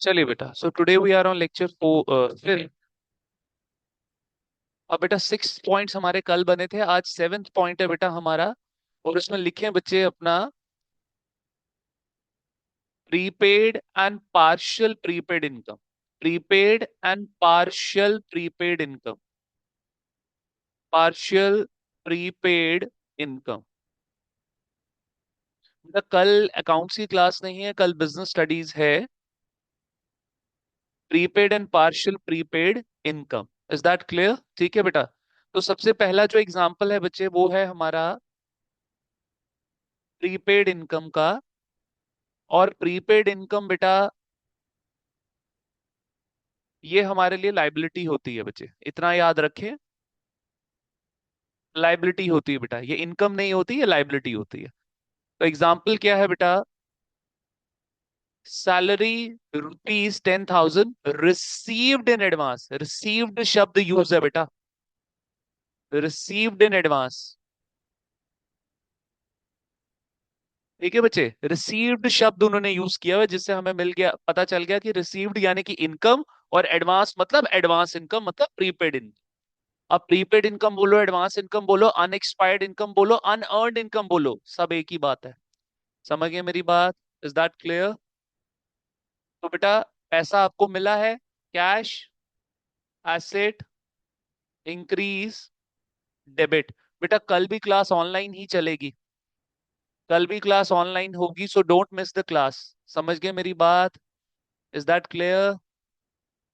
चलिए बेटा, so today we are on lecture 4 फिर। अब बेटा 6 पॉइंट्स हमारे कल बने थे, आज 7th पॉइंट है बेटा हमारा। और उसमें लिखे हैं बच्चे अपना prepaid and partial prepaid income. Prepaid and partial prepaid income. Partial prepaid income. बेटा कल अकाउंट्स की क्लास नहीं है, कल बिजनेस स्टडीज है। Prepaid and partial prepaid income, is that clear? ठीक है बेटा। तो सबसे पहला जो एग्जांपल है बच्चे वो है हमारा प्रीपेड इनकम का। और प्रीपेड इनकम बेटा ये हमारे लिए लाइबिलिटी होती है बच्चे, इतना याद रखें। लाइबिलिटी होती है बेटा, ये इनकम नहीं होती, ये लाइबिलिटी होती है। तो एग्जांपल क्या है बेटा? Salary ₹10,000 received in advance. Received शब्द यूज है बेटा, रिसीव्ड इन एडवांस। ठीक है बच्चे, रिसीव्ड शब्द उन्होंने यूज किया हुआ है, जिससे हमें मिल गया, पता चल गया कि रिसीव्ड यानी कि इनकम, और एडवांस मतलब एडवांस इनकम मतलब प्रीपेड इनकम। अब प्रीपेड इनकम बोलो, एडवांस इनकम बोलो, अनएक्सपायर्ड इनकम बोलो, अनअर्न्ड इनकम बोलो, सब एक ही बात है। समझ गए मेरी बात? Is that clear? तो बेटा पैसा आपको मिला है, कैश, एसेट, इंक्रीज, डेबिट। बेटा कल भी क्लास ऑनलाइन ही चलेगी, कल भी क्लास ऑनलाइन होगी, so don't miss the class. समझ गए मेरी बात? Is that clear?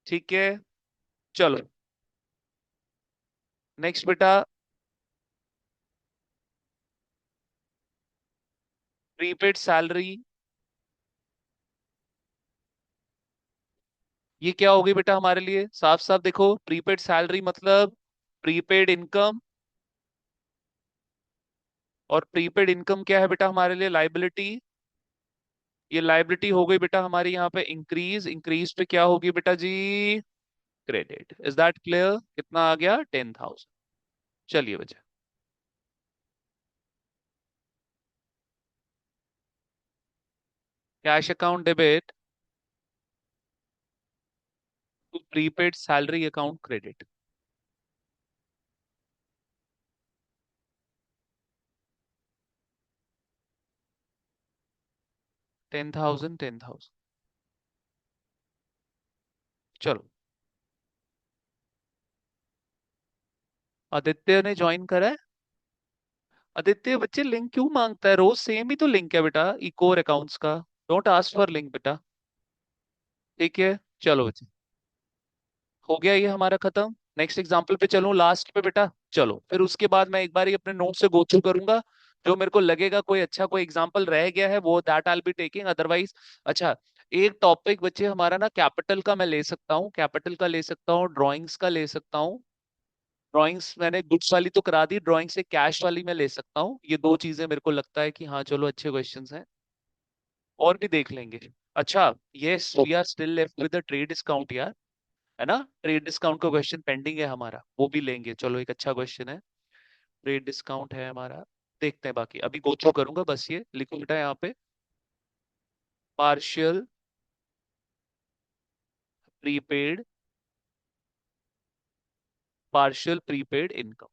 ठीक है, चलो नेक्स्ट बेटा। प्रीपेड सैलरी, ये क्या होगी बेटा हमारे लिए? साफ साफ देखो, प्रीपेड सैलरी मतलब प्रीपेड इनकम। और प्रीपेड इनकम क्या है बेटा हमारे लिए? लाइबिलिटी। ये लाइबिलिटी हो गई बेटा हमारी यहाँ पे इंक्रीज। इंक्रीज पे क्या होगी बेटा जी? क्रेडिट। Is that clear? कितना आ गया? 10,000। चलिए बच्चे, cash account debit to prepaid salary account credit. 10,000 10,000। चलो, आदित्य ने ज्वाइन करा है। आदित्य बच्चे लिंक क्यों मांगता है रोज? सेम ही तो लिंक है बेटा, इकोर अकाउंट्स का। डोंट आस्क फॉर लिंक बेटा। ठीक है, चलो बच्चे, हो गया ये हमारा खत्म। नेक्स्ट एग्जाम्पल पे चलूं लास्ट पे बेटा। चलो फिर उसके बाद मैं एक बार ही अपने नोट से गो थ्रू करूंगा। जो मेरे को लगेगा कोई अच्छा कोई एग्जाम्पल रह गया है वो that I be taking, otherwise. अच्छा, एक टॉपिक बच्चे हमारा ना कैपिटल का मैं ले सकता हूँ, कैपिटल का ले सकता हूँ, ड्राइंग्स का ले सकता हूँ। ड्राइंग्स मैंने गुड्स वाली तो करा दी, ड्राइंग से कैश वाली मैं ले सकता हूँ। ये दो चीजें मेरे को लगता है कि हाँ चलो अच्छे क्वेश्चंस हैं, और भी देख लेंगे। अच्छा, yes we are still left with the trade discount यार, है ना? ट्रेड डिस्काउंट का क्वेश्चन पेंडिंग है हमारा, वो भी लेंगे। चलो एक अच्छा क्वेश्चन है, ट्रेड डिस्काउंट है हमारा। देखते हैं, बाकी अभी गो थ्रू करूंगा, बस ये लिखो बेटा यहाँ पे। Partial prepaid, partial prepaid income.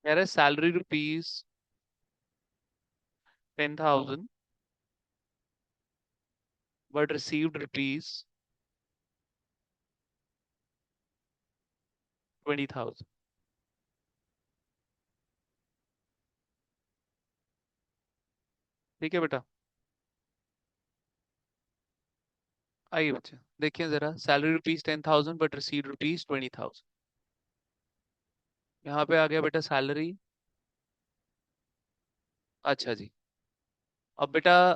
कह रहे सैलरी ₹10,000 बट रिसीव्ड ₹20,000। ठीक है बेटा, आइए बच्चे देखिए जरा। Salary ₹10,000 but received ₹20,000। यहाँ पे आ गया बेटा सैलरी। अच्छा जी, अब बेटा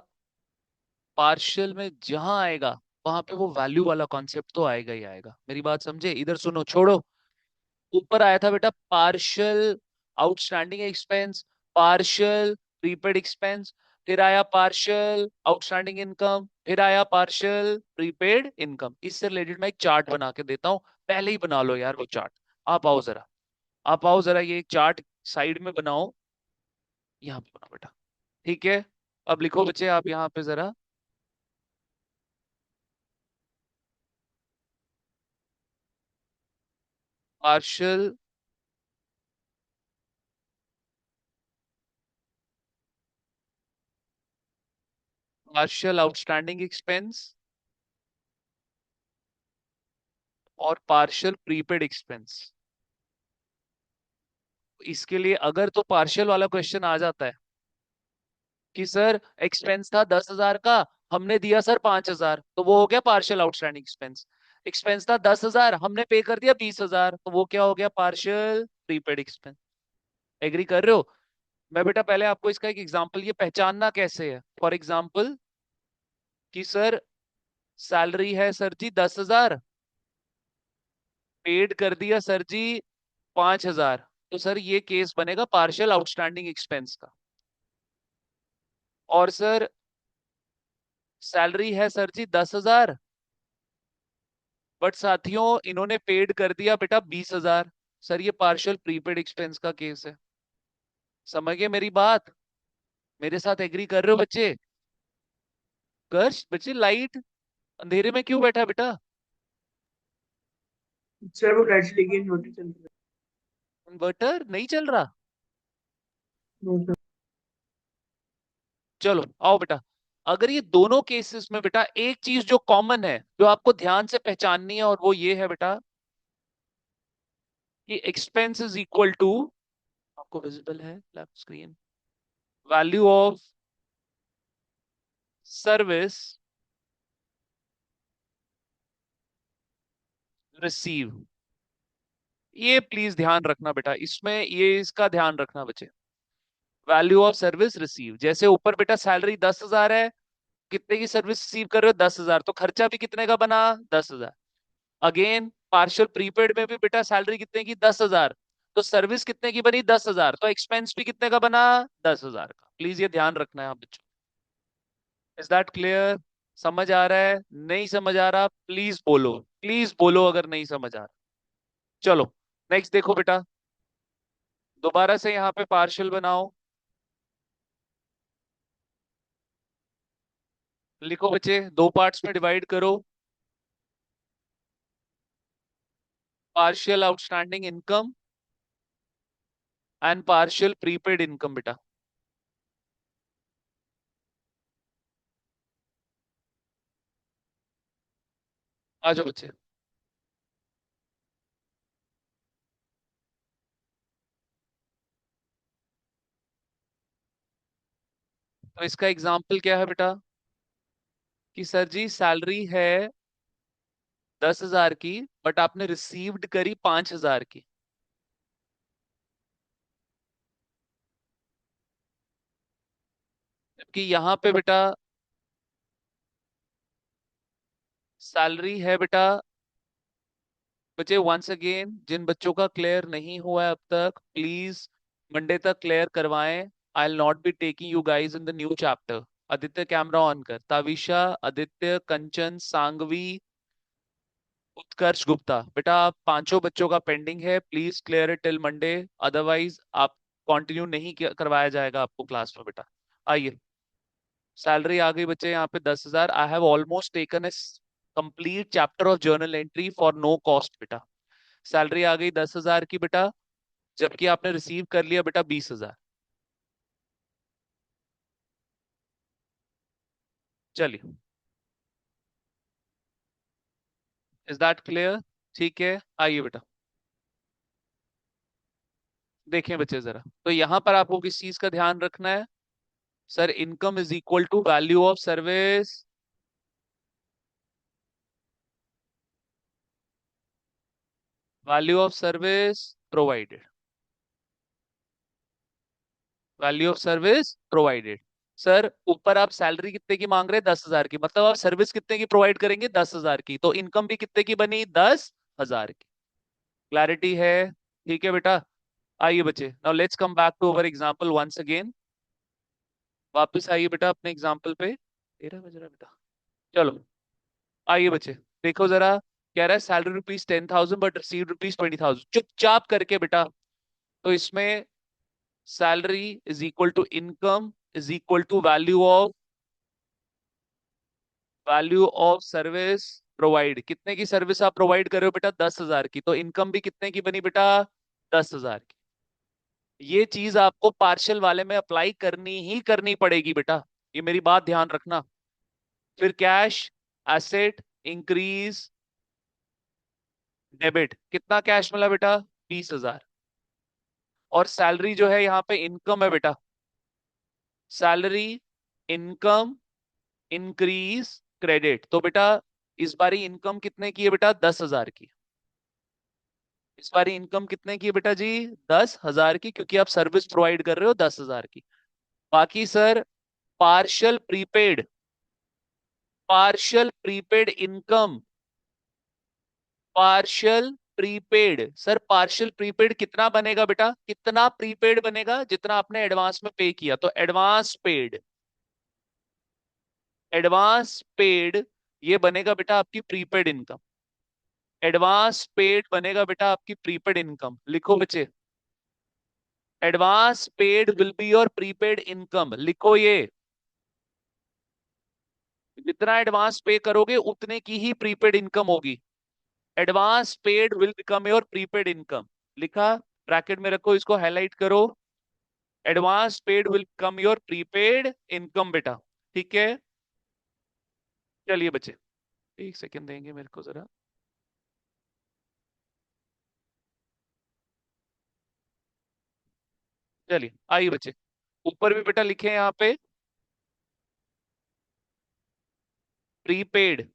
पार्शियल में जहां आएगा वहां पे वो वैल्यू वाला कॉन्सेप्ट तो आएगा ही आएगा। मेरी बात समझे? इधर सुनो, छोड़ो। ऊपर आया था बेटा partial outstanding expense, partial prepaid expense, फिर आया पार्शियल आउटस्टैंडिंग इनकम, फिर आया पार्शियल प्रीपेड इनकम। इससे रिलेटेड मैं एक चार्ट बना के देता हूँ, पहले ही बना लो यार वो चार्ट। आप आओ जरा, आप आओ जरा, ये एक चार्ट साइड में बनाओ, यहाँ पे बनाओ बेटा। ठीक है, अब लिखो बच्चे आप यहाँ पे जरा, पार्शियल पार्शियल आउटस्टैंडिंग एक्सपेंस और पार्शियल प्रीपेड एक्सपेंस। इसके लिए अगर तो पार्शियल वाला क्वेश्चन आ जाता है कि सर एक्सपेंस था 10,000 का, हमने दिया सर 5,000, तो वो हो गया पार्शियल आउटस्टैंडिंग एक्सपेंस। एक्सपेंस था 10,000, हमने पे कर दिया 20,000, तो वो क्या हो गया, पार्शियल प्रीपेड एक्सपेंस। एग्री कर रहे हो? मैं बेटा पहले आपको इसका एक एग्जांपल, ये पहचानना कैसे है, फॉर एग्जांपल कि सर सैलरी है सर जी 10,000, पेड कर दिया सर जी 5,000, तो सर ये केस बनेगा पार्शियल आउटस्टैंडिंग एक्सपेंस का। और सर सैलरी है सर जी 10,000, बट साथियों इन्होंने पेड कर दिया बेटा 20,000, सर ये पार्शियल प्रीपेड एक्सपेंस का केस है। समझ गए मेरी बात? मेरे साथ एग्री कर रहे हो बच्चे? कर बच्चे, लाइट अंधेरे में क्यों बैठा है बेटा? सर वो लाइट्स लेके इन्वर्टर चल रहा इन्वर्टर नहीं चल रहा? है। No sir. चलो आओ बेटा, अगर ये दोनों केसेस में बेटा एक चीज जो कॉमन है, जो आपको ध्यान से पहचाननी है, और वो ये है बेटा कि एक्सपेंस इज इक्वल टू, आपको विजिबल है lap screen, value of service receive. ये प्लीज ध्यान रखना बेटा, इसमें ये इसका ध्यान रखना बच्चे। वैल्यू ऑफ सर्विस रिसीव, जैसे ऊपर बेटा सैलरी 10,000 है, कितने की सर्विस रिसीव कर रहे हो, 10,000, तो खर्चा भी कितने का बना, 10,000। अगेन पार्शियल प्रीपेड में भी बेटा सैलरी कितने की, 10,000, तो सर्विस कितने की बनी, 10,000, तो एक्सपेंस भी कितने का बना, 10,000 का। प्लीज ये ध्यान रखना है आप बच्चों। Is that clear? समझ आ रहा है? नहीं समझ आ रहा प्लीज बोलो, प्लीज बोलो अगर नहीं समझ आ रहा। चलो नेक्स्ट देखो बेटा, दोबारा से यहाँ पे पार्शियल बनाओ। लिखो बच्चे, दो पार्ट्स में डिवाइड करो, partial outstanding income and partial prepaid income बेटा। आ जाओ बच्चे। तो इसका एग्जाम्पल क्या है बेटा कि सर जी सैलरी है 10,000 की, बट आपने रिसीव्ड करी 5,000 की। जबकि यहाँ पे बेटा सैलरी है बेटा, बच्चे वंस अगेन जिन बच्चों का क्लियर नहीं हुआ है अब तक, प्लीज मंडे तक क्लियर करवाएं। I will not be taking you guys in the new chapter. Aditya camera on कर, ताविशा, आदित्य, कंचन, सांगवी, उत्कर्ष गुप्ता, बेटा आप पांचों बच्चों का पेंडिंग है, please clear it till Monday, otherwise आप कंटिन्यू नहीं करवाया जाएगा आपको क्लास में बेटा। आइए, सैलरी आ गई बच्चे यहाँ पे 10,000। I have almost taken a complete chapter of journal entry for no cost बेटा। सैलरी आ गई 10,000 की बेटा, जबकि आपने रिसीव कर लिया बेटा 20,000। चलिए, इज दैट क्लियर? ठीक है, आइए बेटा देखें बच्चे जरा, तो यहां पर आपको किस चीज का ध्यान रखना है, sir income is equal to value of service, value of service provided, value of service provided. Sir ऊपर आप सैलरी कितने की मांग रहे हैं, 10,000 की, मतलब आप सर्विस कितने की प्रोवाइड करेंगे, 10,000 की, तो इनकम भी कितने की बनी, 10,000 की। क्लैरिटी है? ठीक है बेटा। आइए बच्चे, now let's come back to our example once again. वापस आइए बेटा अपने एग्जांपल पे, 13 बज रहा है बेटा। चलो आइए बच्चे, देखो जरा, कह रहा है सैलरी ₹10,000 बट रिसीव ₹20,000, चुपचाप करके बेटा। तो इसमें salary is equal to income is equal to value of service provide. कितने की सर्विस आप प्रोवाइड कर रहे हो बेटा? 10,000 की। तो इनकम भी कितने की बनी बेटा? 10,000 की। ये चीज आपको पार्शियल वाले में अप्लाई करनी ही करनी पड़ेगी बेटा, ये मेरी बात ध्यान रखना। फिर कैश एसेट इंक्रीज डेबिट, कितना कैश मिला बेटा? 20,000। और सैलरी जो है यहाँ पे इनकम है बेटा, सैलरी इनकम इंक्रीज क्रेडिट। तो बेटा इस बारी इनकम कितने की है बेटा? 10,000 की। इस बारी इनकम कितने की है बेटा जी? 10,000 की, क्योंकि आप सर्विस प्रोवाइड कर रहे हो 10,000 की। बाकी sir partial prepaid, partial prepaid income, partial prepaid. Sir partial prepaid कितना बनेगा बेटा? कितना प्रीपेड बनेगा? जितना आपने एडवांस में पे किया। तो एडवांस पेड, एडवांस पेड ये बनेगा बेटा आपकी प्रीपेड इनकम। एडवांस पेड बनेगा बेटा आपकी प्रीपेड इनकम। लिखो बच्चे, advance paid will be your prepaid income. लिखो ये, जितना एडवांस पे करोगे उतने की ही प्रीपेड इनकम होगी। Advance paid will become your prepaid income. लिखा? ब्रैकेट में रखो, इसको हाईलाइट करो। Advance paid will become your prepaid income बेटा। ठीक है, चलिए बच्चे, एक सेकंड देंगे मेरे को जरा। चलिए आइए बच्चे, ऊपर भी बेटा लिखे हैं यहाँ पे प्रीपेड,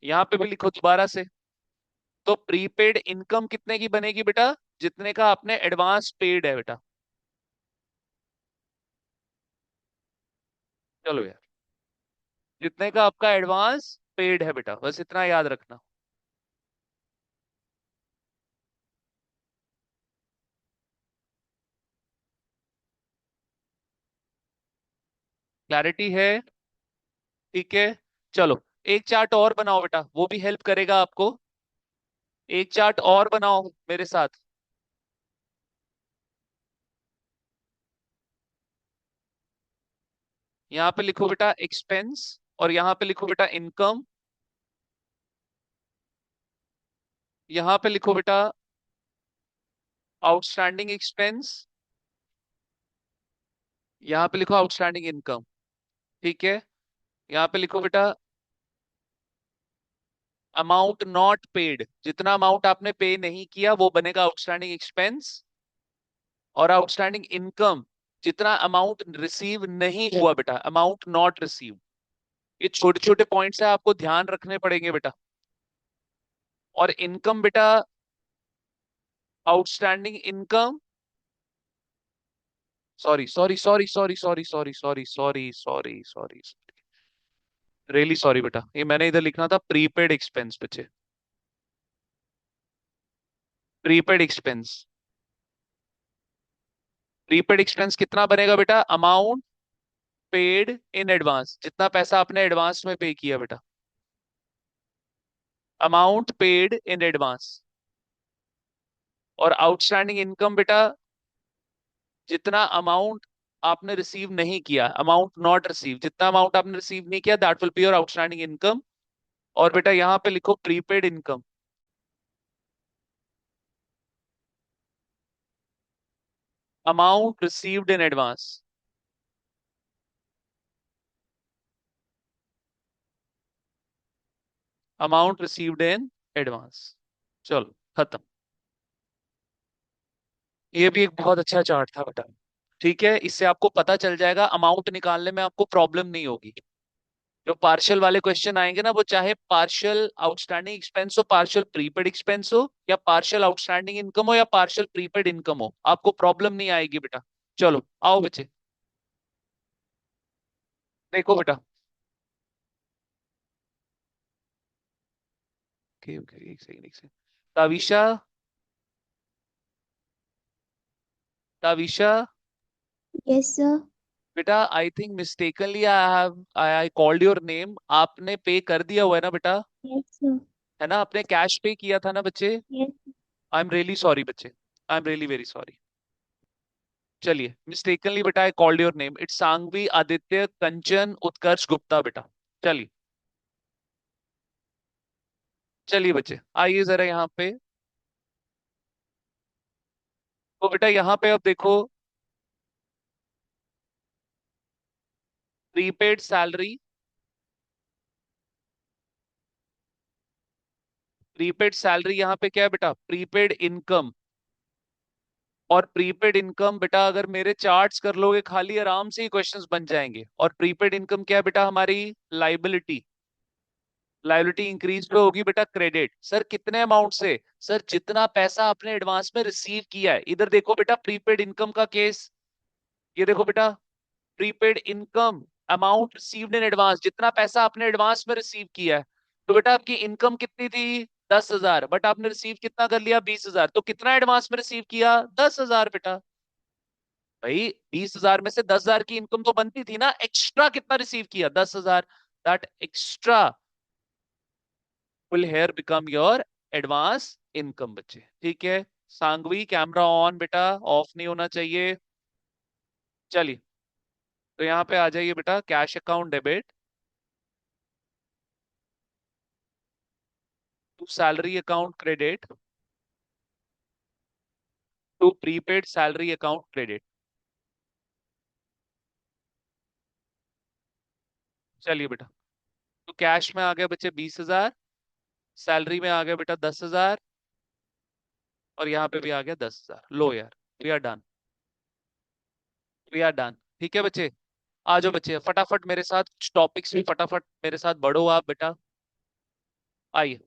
यहाँ पे भी लिखो दोबारा से। तो प्रीपेड इनकम कितने की बनेगी बेटा? जितने का आपने एडवांस पेड है बेटा। चलो यार, जितने का आपका एडवांस पेड है बेटा, बस इतना याद रखना। क्लैरिटी है? ठीक है, चलो एक चार्ट और बनाओ बेटा, वो भी हेल्प करेगा आपको। एक चार्ट और बनाओ मेरे साथ। यहाँ पे लिखो बेटा एक्सपेंस, और यहाँ पे लिखो बेटा इनकम। यहाँ पे लिखो बेटा आउटस्टैंडिंग एक्सपेंस, यहाँ पे लिखो आउटस्टैंडिंग इनकम। ठीक है, यहाँ पे लिखो बेटा अमाउंट नॉट पेड, जितना अमाउंट आपने पे नहीं किया वो बनेगा आउटस्टैंडिंग एक्सपेंस। और आउटस्टैंडिंग इनकम, जितना अमाउंट रिसीव नहीं हुआ बेटा, अमाउंट नॉट रिसीव। ये छोटे छोटे पॉइंट्स है, आपको ध्यान रखने पड़ेंगे बेटा। और इनकम बेटा outstanding income, sorry sorry sorry sorry sorry sorry sorry sorry sorry sorry, really sorry बेटा, ये मैंने इधर लिखना था प्रीपेड एक्सपेंस बच्चे। प्रीपेड एक्सपेंस, प्रीपेड एक्सपेंस कितना बनेगा बेटा? अमाउंट पेड इन एडवांस, जितना पैसा आपने एडवांस में पे किया बेटा, अमाउंट पेड इन एडवांस। और आउटस्टैंडिंग इनकम बेटा, जितना अमाउंट आपने रिसीव नहीं किया, अमाउंट नॉट रिसीव, जितना अमाउंट आपने रिसीव नहीं किया that will be your outstanding income. और बेटा यहाँ पे लिखो prepaid income, amount received in advance, amount received in advance. चलो खत्म। ये भी एक बहुत अच्छा चार्ट था बेटा। ठीक है, इससे आपको पता चल जाएगा, अमाउंट निकालने में आपको प्रॉब्लम नहीं होगी। जो पार्शियल वाले क्वेश्चन आएंगे ना, वो चाहे पार्शियल आउटस्टैंडिंग एक्सपेंस हो, पार्शियल प्रीपेड एक्सपेंस हो, या पार्शियल आउटस्टैंडिंग इनकम हो, या पार्शियल प्रीपेड इनकम हो, आपको प्रॉब्लम नहीं आएगी बेटा। चलो आओ बच्चे, देखो बेटा। ओके ओके, एक सेकंड एक सेकंड। ताविशा, ताविशा Yes, sir. बेटा, I think mistakenly I have I called your name. आपने पे कर दिया हुआ है ना बेटा? Yes, sir. है ना, आपने कैश पे किया था ना बच्चे? Yes. I am really sorry बच्चे। I am really very sorry. चलिए, मिस्टेकनली बेटा I called your name, it's Sanghvi Aditya Kanchan Utkarsh Gupta बेटा। चलिए, चलिए बच्चे आइए जरा यहाँ पे। तो बेटा यहाँ पे अब देखो, प्रीपेड सैलरी, प्रीपेड सैलरी यहाँ पे क्या है बेटा, प्रीपेड इनकम। और प्रीपेड इनकम बेटा अगर मेरे चार्ट्स कर लोगे खाली, आराम से ही क्वेश्चंस बन जाएंगे। और प्रीपेड इनकम क्या है बेटा, हमारी लाइबिलिटी। लाइबिलिटी इंक्रीज पे होगी बेटा क्रेडिट। सर कितने अमाउंट से, सर जितना पैसा आपने एडवांस में रिसीव किया है। इधर देखो बेटा प्रीपेड इनकम का केस, ये देखो बेटा, prepaid income, amount received in advance, जितना पैसा आपने एडवांस में रिसीव किया है। तो बेटा आपकी इनकम कितनी थी, 10,000, बट आपने रिसीव कितना कर लिया, 20,000। तो कितना एडवांस में रिसीव किया, 10,000 बेटा। भाई 20,000 में से 10,000 की इनकम तो बनती थी ना, एक्स्ट्रा कितना रिसीव किया, 10,000। That extra will hair become your advance income बच्चे, ठीक है। सांगवी कैमरा ऑन बेटा, ऑफ नहीं होना चाहिए। चलिए, तो यहाँ पे आ जाइए बेटा, cash account debit to salary account credit to prepaid salary account credit. चलिए बेटा, तो कैश में आ गया बच्चे 20,000, सैलरी में आ गया बेटा 10,000, और यहाँ पे भी आ गया 10,000। लो यार, we are done, we are done. ठीक है बच्चे, आ जाओ बच्चे फटाफट मेरे साथ, कुछ टॉपिक्स भी फटाफट मेरे साथ बढ़ो आप बेटा। आइए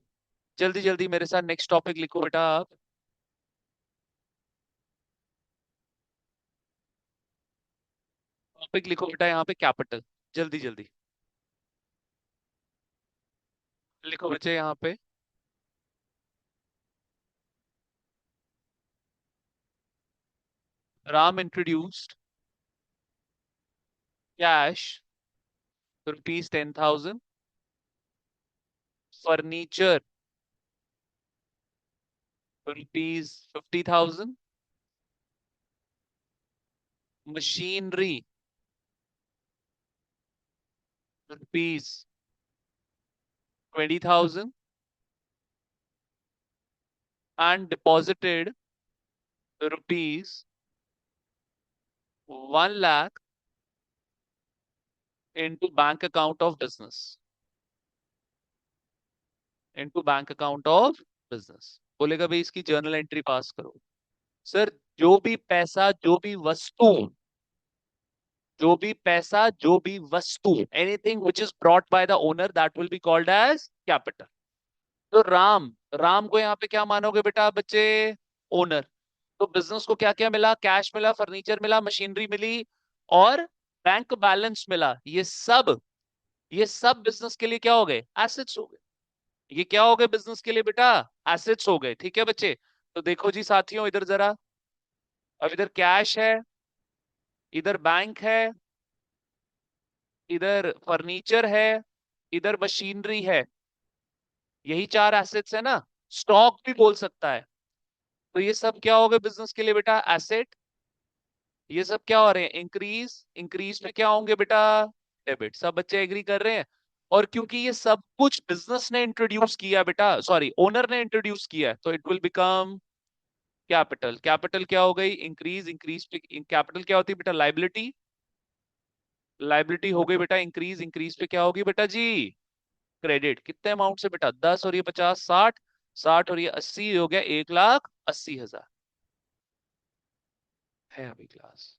जल्दी जल्दी मेरे साथ नेक्स्ट टॉपिक लिखो बेटा आप। टॉपिक लिखो बेटा यहाँ पे कैपिटल, जल्दी जल्दी लिखो बच्चे यहाँ पे। Ram introduced cash ₹10,000, furniture ₹50,000, machinery ₹20,000, and deposited ₹1 lakh into bank account of business, into bank account of business. बोलेगा भाई इसकी जर्नल एंट्री पास करो। सर जो भी पैसा, जो भी वस्तु, जो भी पैसा, जो भी वस्तु, anything which is brought by the owner, that will be called as capital. तो राम, राम को यहाँ पे क्या मानोगे बेटा बच्चे, ओनर। तो बिजनेस को क्या क्या मिला, कैश मिला, फर्नीचर मिला, मशीनरी मिली, और बैंक बैलेंस मिला। ये सब बिजनेस के लिए क्या हो गए, एसेट्स हो गए। ये क्या हो गए बिजनेस के लिए बेटा, एसेट्स हो गए। ठीक है बच्चे, तो देखो जी साथियों इधर जरा, अब इधर कैश है, इधर बैंक है, इधर फर्नीचर है, इधर मशीनरी है। यही चार एसेट्स है ना, स्टॉक भी बोल सकता है। तो ये सब क्या हो गए बिजनेस के लिए बेटा, एसेट। ये सब क्या हो रहे हैं, इंक्रीज, इंक्रीज में क्या होंगे बेटा, डेबिट। सब बच्चे एग्री कर रहे हैं। और क्योंकि ये सब कुछ बिजनेस ने इंट्रोड्यूस किया बेटा, सॉरी ओनर ने इंट्रोड्यूस किया, तो it will become capital. Capital क्या हो गई, इंक्रीज, इंक्रीज पे कैपिटल क्या होती है बेटा, लाइबिलिटी। लाइबिलिटी हो गई बेटा इंक्रीज, इंक्रीज पे क्या होगी बेटा जी, क्रेडिट। कितने अमाउंट से बेटा, 10 और ये 50, 60, 60 और ये 80, हो गया 1,80,000। है अभी क्लास,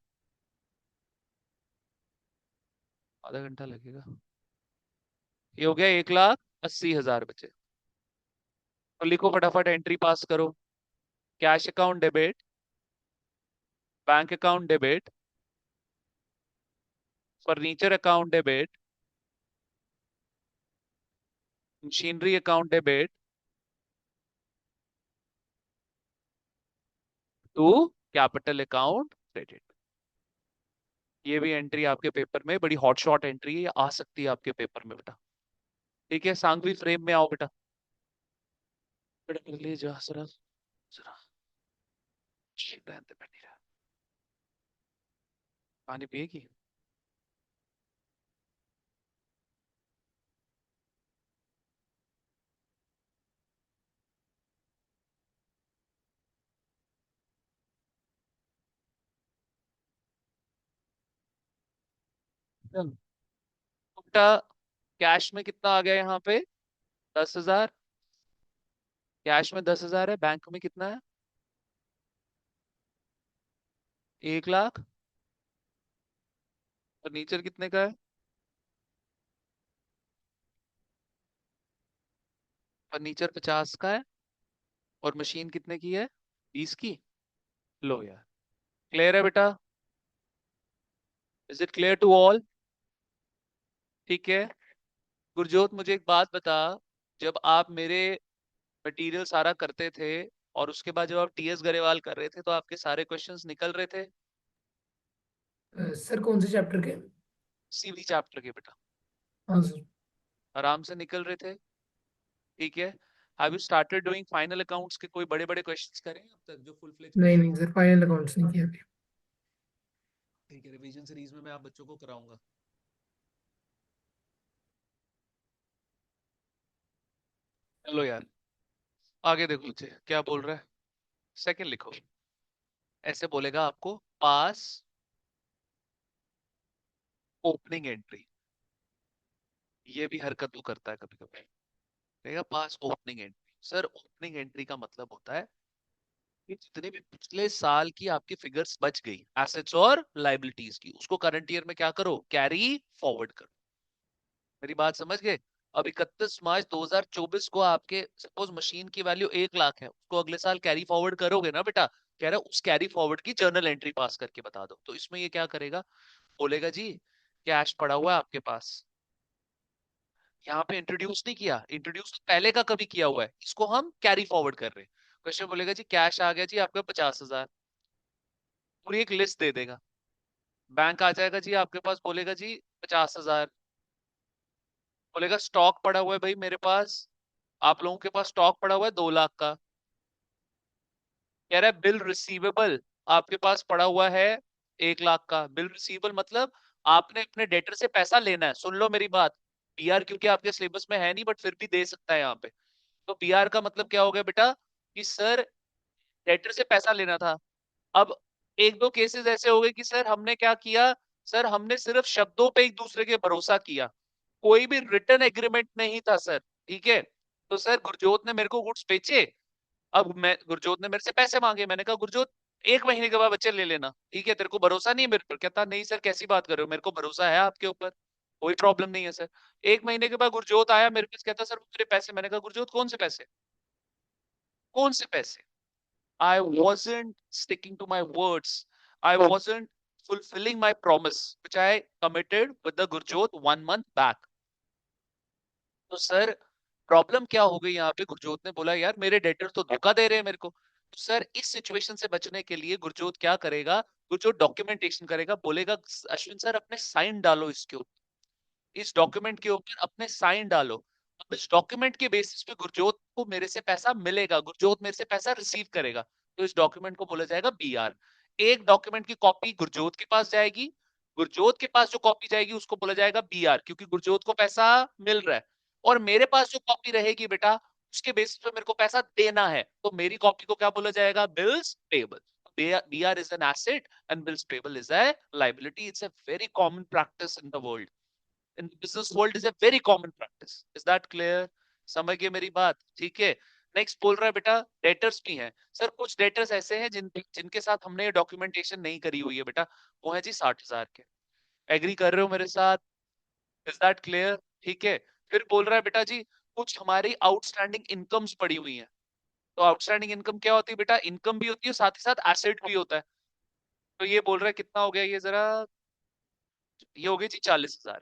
आधा घंटा लगेगा। ये हो गया 1,80,000 बचे। तो लिखो फटाफट, एंट्री पास करो। Cash account debit, bank account debit, furniture account debit, machinery account debit to capital account credit. ये भी एंट्री आपके पेपर में बड़ी हॉट शॉट एंट्री है, ये आ सकती है आपके पेपर में बेटा। ठीक है, सांघवी फ्रेम में आओ बेटा, बेटा ले जा जरा, जरा रहने दे, बैठ नहीं रहा। पानी पिएगी? चल। तो बेटा कैश में कितना आ गया यहाँ पे? 10,000। कैश में 10,000 है, बैंक में कितना है? 1 लाख। फर्नीचर कितने का है? फर्नीचर 50 का है। और मशीन कितने की है? 20 की। लो यार। क्लियर है बेटा? Is it clear to all? ठीक है। गुरजोत मुझे एक बात बता। जब आप मेरे मटेरियल सारा करते थे और उसके बाद जब आप टीएस गरेवाल कर रहे थे तो आपके सारे क्वेश्चंस निकल रहे थे? सर कौन से चैप्टर के? सीवी चैप्टर के बेटा। हाँ सर। आराम से निकल रहे थे। ठीक है। Have you started doing final accounts के कोई बड़े बड़े क्वेश्चंस करें अब तक जो फुल फ्लेज नहीं क्वेश्चन? नहीं सर, फाइनल अकाउंट्स नहीं किया अभी। ठीक है, रिवीजन सीरीज में मैं आप बच्चों को कराऊंगा। चलो यार, आगे देखो बच्चे क्या बोल रहा है। सेकंड लिखो। ऐसे बोलेगा आपको, पास ओपनिंग एंट्री। ये भी हरकत वो करता है कभी कभी। कहेगा pass opening entry. Sir opening entry का मतलब होता है कि जितने भी पिछले साल की आपकी फिगर्स बच गई एसेट्स और लाइबिलिटीज की, उसको करंट ईयर में क्या करो? कैरी फॉरवर्ड करो। मेरी बात समझ गए? अब 31 मार्च 2024 को आपके सपोज मशीन की वैल्यू 1 लाख है, उसको अगले साल कैरी फॉरवर्ड करोगे ना बेटा? कह रहा है उस कैरी फॉरवर्ड की जर्नल एंट्री पास करके बता दो। तो इसमें ये क्या करेगा? बोलेगा जी कैश पड़ा हुआ है आपके पास। यहाँ पे इंट्रोड्यूस नहीं किया, इंट्रोड्यूस पहले का कभी किया हुआ है, इसको हम कैरी फॉरवर्ड कर रहे हैं। क्वेश्चन बोलेगा जी कैश आ गया जी आपका 50,000। पूरी एक लिस्ट दे देगा। बैंक आ जाएगा जी आपके पास, बोलेगा जी 50,000। बोलेगा स्टॉक पड़ा हुआ है भाई मेरे पास, आप लोगों के पास स्टॉक पड़ा हुआ है 2 लाख का। कह रहा है बिल रिसीवेबल आपके पास पड़ा हुआ है 1 लाख का। बिल रिसीवेबल मतलब आपने अपने डेटर से पैसा लेना है। सुन लो मेरी बात। पीआर क्योंकि आपके सिलेबस में है नहीं बट फिर भी दे सकता है यहाँ पे। तो पीआर का मतलब क्या हो गया बेटा? कि सर डेटर से पैसा लेना था। अब एक दो केसेस ऐसे हो गए कि सर हमने क्या किया, सर हमने सिर्फ शब्दों पे एक दूसरे के भरोसा किया, कोई भी रिटर्न एग्रीमेंट नहीं था सर। ठीक है। तो सर गुरजोत ने मेरे को गुड्स बेचे। अब मैं, गुरजोत ने मेरे से पैसे मांगे, मैंने कहा गुरजोत 1 महीने के बाद बच्चे ले लेना। ठीक है, तेरे को भरोसा नहीं है मेरे पर? कहता नहीं सर कैसी बात कर रहे हो, मेरे को भरोसा है आपके ऊपर, कोई प्रॉब्लम नहीं है सर। 1 महीने के बाद गुरजोत आया मेरे पास, कहता सर वो मेरे पैसे। मैंने कहा गुरजोत कौन से पैसे? कौन से पैसे? I wasn't sticking to my words. I wasn't fulfilling my promise, which I committed with the Gurjot 1 month back. तो सर प्रॉब्लम क्या हो गई यहाँ पे? गुरजोत ने बोला यार मेरे डेटर तो धोखा दे रहे हैं मेरे को। तो सर इस सिचुएशन से बचने के लिए गुरजोत क्या करेगा? गुरजोत डॉक्यूमेंटेशन करेगा, बोलेगा अश्विन सर अपने साइन डालो इसके ऊपर, इस डॉक्यूमेंट के ऊपर अपने साइन डालो। अब इस डॉक्यूमेंट के बेसिस पे गुरजोत को मेरे से पैसा मिलेगा, गुरजोत मेरे से पैसा रिसीव करेगा। तो इस डॉक्यूमेंट को बोला जाएगा बीआर। एक डॉक्यूमेंट की कॉपी गुरजोत के पास जाएगी, गुरजोत के पास जो कॉपी जाएगी उसको बोला जाएगा बीआर, क्योंकि गुरजोत को पैसा मिल रहा है। और मेरे पास जो कॉपी रहेगी बेटा, उसके बेसिस पे मेरे को पैसा देना है, तो मेरी कॉपी को क्या बोला जाएगा? Bills payable. BR is an asset and bills payable is a liability. It's a very common practice in the world. In the business world is a very common practice. Is that clear? समझ गए मेरी बात? ठीक है। Next बोल रहा है बेटा डेटर्स भी हैं। सर कुछ डेटर्स ऐसे हैं जिनके साथ हमने ये डॉक्यूमेंटेशन नहीं करी हुई है बेटा, वो है जी 60,000 के। एग्री कर रहे हो मेरे साथ? Is that clear? ठीक है। फिर बोल रहा है बेटा जी कुछ हमारी आउटस्टैंडिंग इनकम्स पड़ी हुई हैं। तो आउटस्टैंडिंग इनकम क्या होती है बेटा? इनकम भी होती है साथ ही साथ एसेट भी होता है। तो ये बोल रहा है कितना हो गया ये जरा, ये हो गई जी 40,000।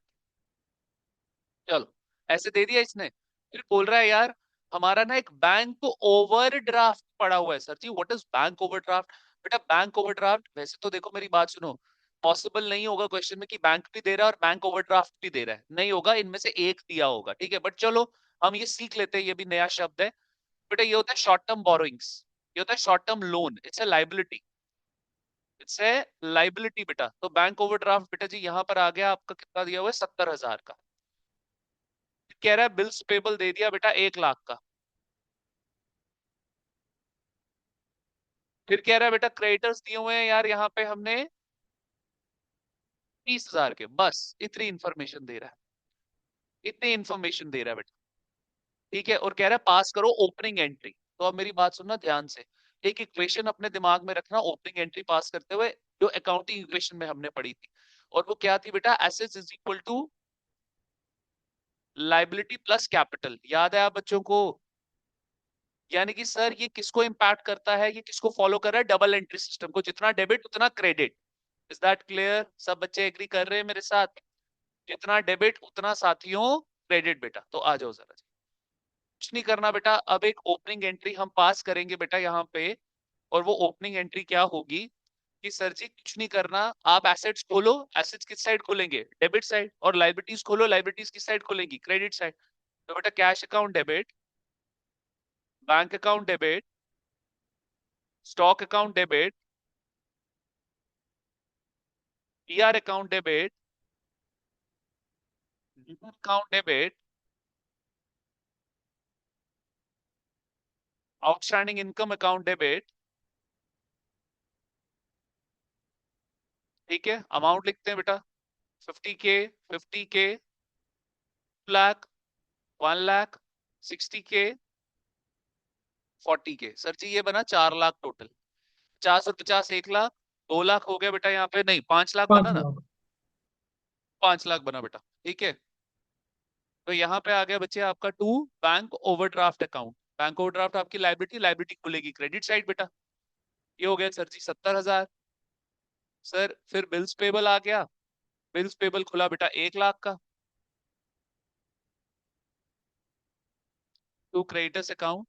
चलो ऐसे दे दिया इसने। फिर बोल रहा है यार हमारा ना एक बैंक ओवरड्राफ्ट पड़ा हुआ है। Sir ji what is bank overdraft? बेटा बैंक ओवरड्राफ्ट वैसे तो देखो मेरी बात सुनो, पॉसिबल नहीं होगा क्वेश्चन में कि बैंक भी दे रहा है और बैंक ओवरड्राफ्ट भी दे रहा है, नहीं होगा, इनमें से एक दिया होगा। ठीक है, बट चलो हम ये सीख लेते हैं, ये भी नया शब्द है बेटा। ये होता है शॉर्ट टर्म बोरोइंग्स, ये होता है short term loan, it's a liability. It's a liability बेटा। तो बैंक ओवरड्राफ्ट बेटा जी यहां पर आ गया, आपका कितना दिया हुआ है 70,000 का। कह रहा है बिल्स पेबल दे दिया बेटा 1 लाख का। फिर कह रहा है बेटा क्रेडिटर्स दिए हुए हैं यार यहाँ पे हमने 30,000 के, बस इतनी इंफॉर्मेशन दे रहा है, इतनी इंफॉर्मेशन दे रहा है बेटा। ठीक है, और कह रहा है पास करो ओपनिंग एंट्री। तो अब मेरी बात सुनना ध्यान से, एक इक्वेशन अपने दिमाग में रखना ओपनिंग एंट्री पास करते हुए, जो अकाउंटिंग इक्वेशन में हमने पढ़ी थी। और वो क्या थी बेटा, assets is equal to liability plus capital. याद है आप बच्चों को? यानी कि सर ये किसको इंपैक्ट करता है, ये किसको फॉलो कर रहा है, डबल एंट्री सिस्टम को, जितना डेबिट उतना क्रेडिट। Is that clear? सब बच्चे एग्री कर रहे हैं मेरे साथ? जितना डेबिट उतना साथियों क्रेडिट बेटा। तो आ जाओ जरा, कुछ नहीं करना बेटा, अब एक ओपनिंग एंट्री हम पास करेंगे बेटा यहाँ पे। और वो ओपनिंग एंट्री क्या होगी कि सर जी कुछ नहीं करना, आप एसेट्स खोलो, एसेट्स किस साइड खोलेंगे, डेबिट साइड, और लाइबिलिटीज खोलो, लाइबिलिटीज किस साइड खोलेंगी, क्रेडिट साइड। तो बेटा cash account debit, bank account debit, stock account debit, PR account debit, account debit, outstanding income account debit. ठीक है, अमाउंट लिखते हैं बेटा, 50K, 50K, 2 lakh, 1 lakh, 60K, 40K। Sir जी ये बना 4 लाख टोटल। 50 और 50 1 लाख, 2 लाख हो गया बेटा यहाँ पे, नहीं 5 लाख बना पाँच ना, लाख 5 लाख बना बेटा। ठीक है, तो यहाँ पे आ गया बच्चे आपका to bank overdraft account. Bank overdraft आपकी लाइबिलिटी, लाइबिलिटी खुलेगी क्रेडिट साइड बेटा। ये हो गया सर जी 70,000। सर फिर बिल्स पेबल आ गया, बिल्स पेबल खुला बेटा 1 लाख का, टू क्रेडिटर्स अकाउंट।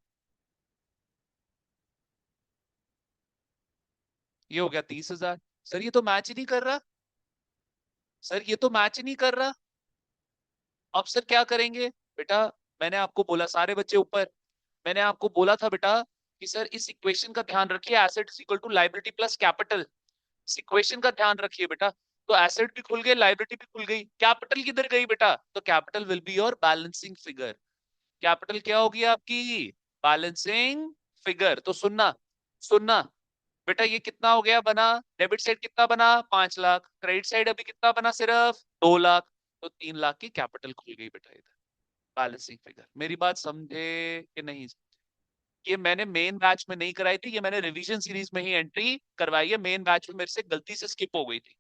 ये हो गया 30,000। सर ये तो मैच ही नहीं कर रहा, सर ये तो मैच ही नहीं कर रहा। अब सर क्या करेंगे बेटा? मैंने आपको बोला, सारे बच्चे ऊपर, मैंने आपको बोला था बेटा कि सर इस इक्वेशन का ध्यान रखिए, asset equal to liability plus capital. इस इक्वेशन का ध्यान रखिए बेटा। तो एसेट भी खुल गए, लाइबिलिटी भी खुल गई, कैपिटल किधर गई बेटा? तो capital will be your balancing figure. Capital क्या होगी आपकी? Balancing figure. तो सुनना, सुनना बेटा, ये कितना हो गया बना, डेबिट साइड कितना बना 5 लाख, क्रेडिट साइड अभी कितना बना सिर्फ 2 लाख। तो 3 लाख की कैपिटल खुल गई बेटा इधर, बैलेंसिंग फिगर। मेरी बात समझे कि नहीं? ये मैंने मेन बैच में नहीं कराई थी, ये मैंने रिवीजन सीरीज में ही एंट्री करवाई है, मेन बैच में मेरे से गलती से स्किप हो गई थी।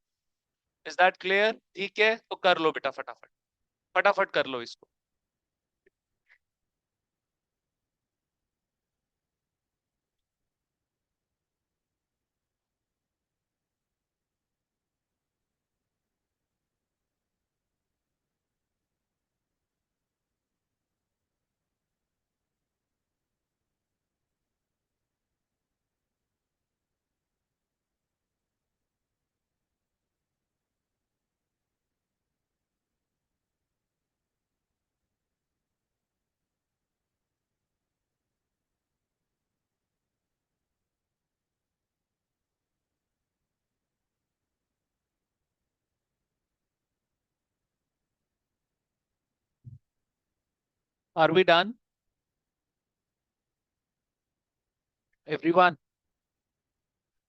Is that clear? ठीक है, तो कर लो बेटा फटाफट, फटाफट कर लो इसको। Are we done everyone?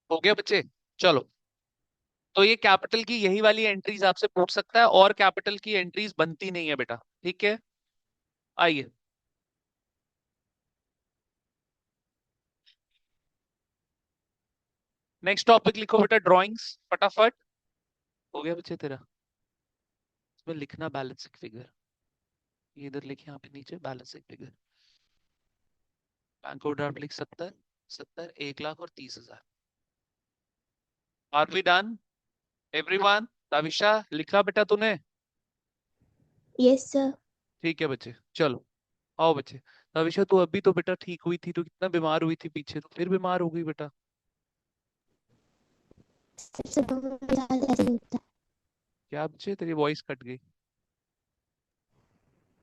हो गया बच्चे? चलो, तो ये कैपिटल की यही वाली एंट्रीज आपसे पूछ सकता है, और कैपिटल की एंट्रीज बनती नहीं है बेटा। ठीक है, आइए नेक्स्ट टॉपिक लिखो बेटा, ड्राइंग्स फटाफट। हो गया बच्चे तेरा? इसमें लिखना बैलेंसिंग फिगर, ये इधर लिखे यहाँ पे नीचे बैलेंसिंग फिगर। बैंक ओवरड्राफ्ट लिख 70, 70, 1 लाख और 30,000। Are we done everyone? Tavisha लिखा बेटा तूने? Yes sir. ठीक है बच्चे, चलो आओ बच्चे। ताविशा तू अभी तो बेटा ठीक हुई थी, तू कितना बीमार हुई थी पीछे, तो फिर बीमार हो गई बेटा। सब मेरे साथ ऐसे ही होता क्या बच्चे, तेरी वॉइस कट गई। है।